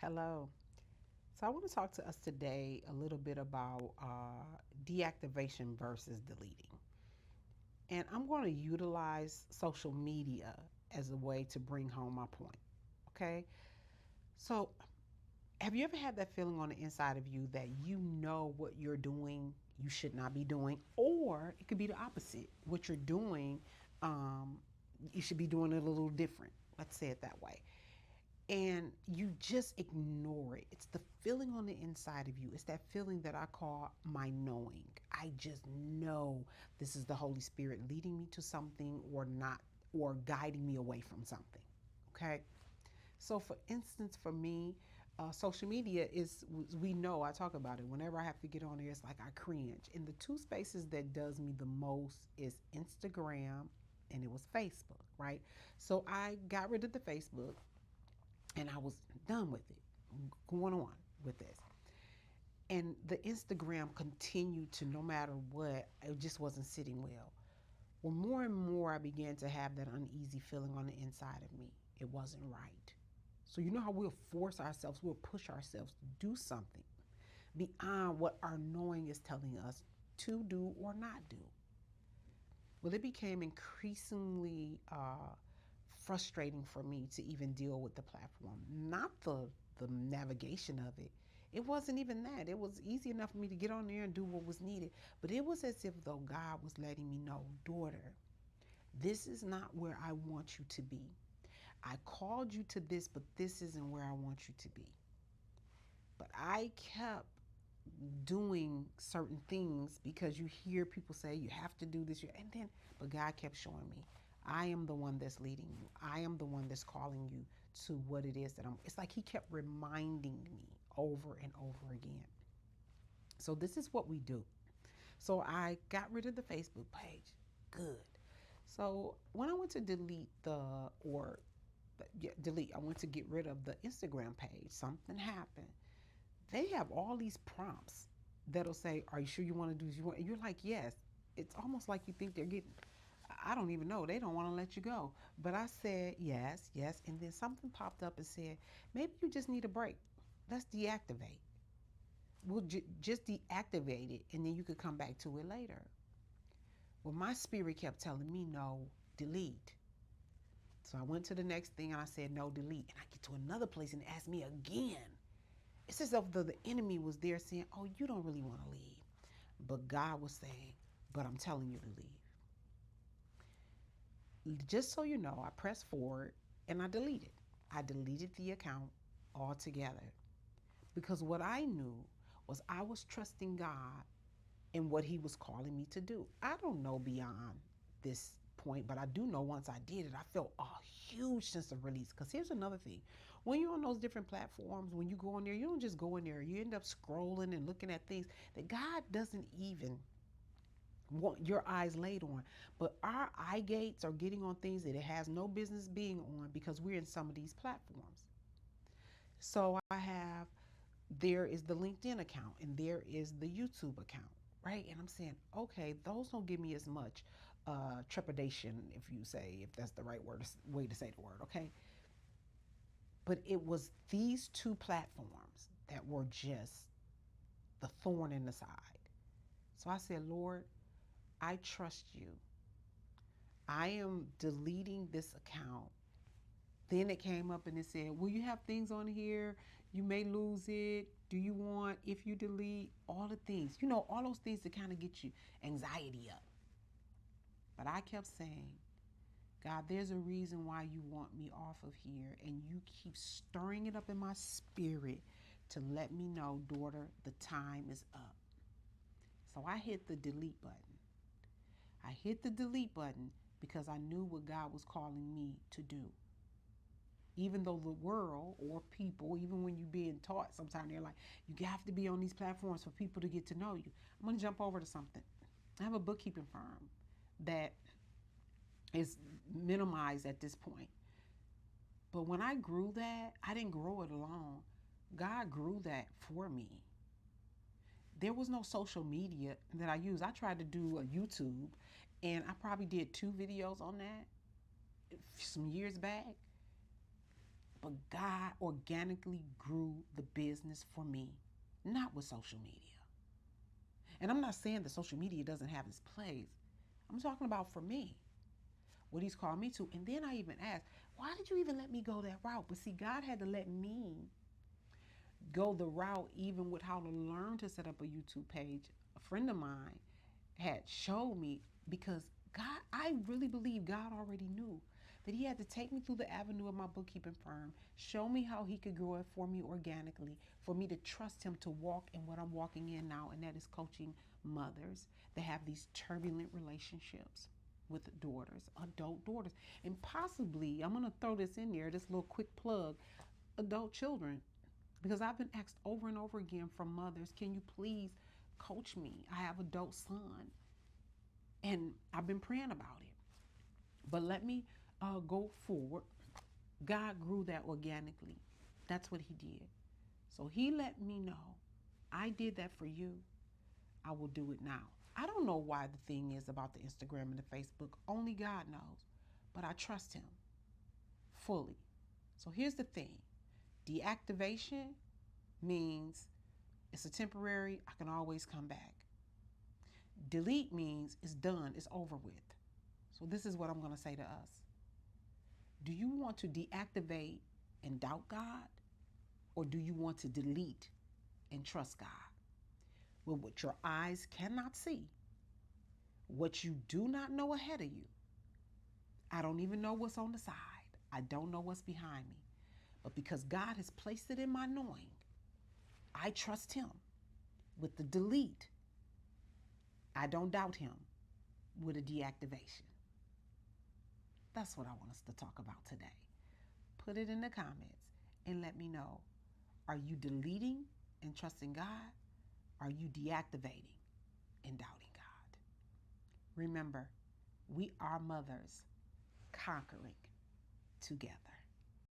Hello. So I want to talk to us today a little bit about deactivation versus deleting. And I'm going to utilize social media as a way to bring home my point. Okay. So, have you ever had that feeling on the inside of you that you know what you're doing you should not be doing? Or it could be the opposite. What you're doing, um, you should be doing it a little different. Let's say it that way, and you just ignore it. It's the feeling on the inside of you. It's that feeling that I call my knowing. I just know this is the Holy Spirit leading me to something or not, or guiding me away from something. Okay. So, for instance, for me, social media is, we know, I talk about it. Whenever I have to get on there, it's like I cringe. And the two spaces that does me the most is Instagram and it was Facebook, right? So I got rid of the Facebook and I was done with it, going on with this. And the Instagram continued to, no matter what, it just wasn't sitting well. Well, more and more, I began to have that uneasy feeling on the inside of me. It wasn't right. So, you know how we'll force ourselves, we'll push ourselves to do something beyond what our knowing is telling us to do or not do. Well, it became increasingly frustrating for me to even deal with the platform. Not the navigation of it. It wasn't even that. It was easy enough for me to get on there and do what was needed. But it was as if though God was letting me know, daughter, this is not where I want you to be. I called you to this, but this isn't where I want you to be. But I kept doing certain things because you hear people say you have to do this, and then, but God kept showing me, I am the one that's leading you. I am the one that's calling you to what it is that I'm. It's like He kept reminding me over and over again. So this is what we do. So I got rid of the Facebook page. Good. So when I went to delete the, or yeah, delete, I went to get rid of the Instagram page. Something happened. They have all these prompts that'll say, "Are you sure you want to do this? You want?" And you're like, "Yes." It's almost like you think they're getting. I don't even know. They don't want to let you go. But I said yes, yes, and then something popped up and said, "Maybe you just need a break. Let's deactivate. We'll just deactivate it, and then you could come back to it later." Well, my spirit kept telling me no, delete. So I went to the next thing and I said no, delete. And I get to another place and it asked me again. It's as if the enemy was there saying, "Oh, you don't really want to leave." But God was saying, "But I'm telling you to leave." Just so you know, I pressed forward and I deleted. I deleted the account altogether because what I knew was I was trusting God in what He was calling me to do. I don't know beyond this point, but I do know once I did it, I felt a huge sense of release. Because here's another thing: when you're on those different platforms, when you go in there, you don't just go in there, you end up scrolling and looking at things that God doesn't even want your eyes laid on. But our eye gates are getting on things that it has no business being on because we're in some of these platforms. So I have, there is the LinkedIn account and there is the YouTube account, right? And I'm saying, okay, those don't give me as much trepidation, if you say, if that's the right word, way to say the word, okay? But it was these two platforms that were just the thorn in the side. So I said, Lord, I trust you. I am deleting this account. Then it came up and it said, "Will you have things on here? You may lose it. Do you want, if you delete all the things, you know, all those things to kind of get you anxiety up." But I kept saying, God, there's a reason why you want me off of here. And you keep stirring it up in my spirit to let me know, daughter, the time is up. So I hit the delete button. I hit the delete button because I knew what God was calling me to do. Even though the world or people, even when you're being taught, sometimes they're like, you have to be on these platforms for people to get to know you. I'm going to jump over to something. I have a bookkeeping firm that is minimized at this point. But when I grew that, I didn't grow it alone. God grew that for me. There was no social media that I used. I tried to do a YouTube and I probably did 2 videos on that some years back. But God organically grew the business for me, not with social media. And I'm not saying that social media doesn't have its place. I'm talking about for me, what he's called me to. And then I even asked, why did you even let me go that route? But see, God had to let me go the route even with how to learn to set up a YouTube page. A friend of mine had showed me because God, I really believe God already knew that he had to take me through the avenue of my bookkeeping firm, show me how he could grow it for me organically, for me to trust him to walk in what I'm walking in now, and that is coaching mothers that have these turbulent relationships with daughters, adult daughters, and possibly, I'm going to throw this in there, this little quick plug, adult children, because I've been asked over and over again from mothers, can you please coach me? I have an adult son, and I've been praying about it. But let me go forward. God grew that organically. That's what he did. So he let me know, I did that for you. I will do it now. I don't know why the thing is about the Instagram and the Facebook. Only God knows. But I trust him fully. So here's the thing. Deactivation means it's a temporary, I can always come back. Delete means it's done, it's over with. So this is what I'm going to say to us. Do you want to deactivate and doubt God? Or do you want to delete and trust God? Well, what your eyes cannot see, what you do not know ahead of you, I don't even know what's on the side. I don't know what's behind me. But because God has placed it in my knowing, I trust him with the delete. I don't doubt him with a deactivation. That's what I want us to talk about today. Put it in the comments and let me know. Are you deleting and trusting God? Are you deactivating and doubting God? Remember, we are mothers conquering together.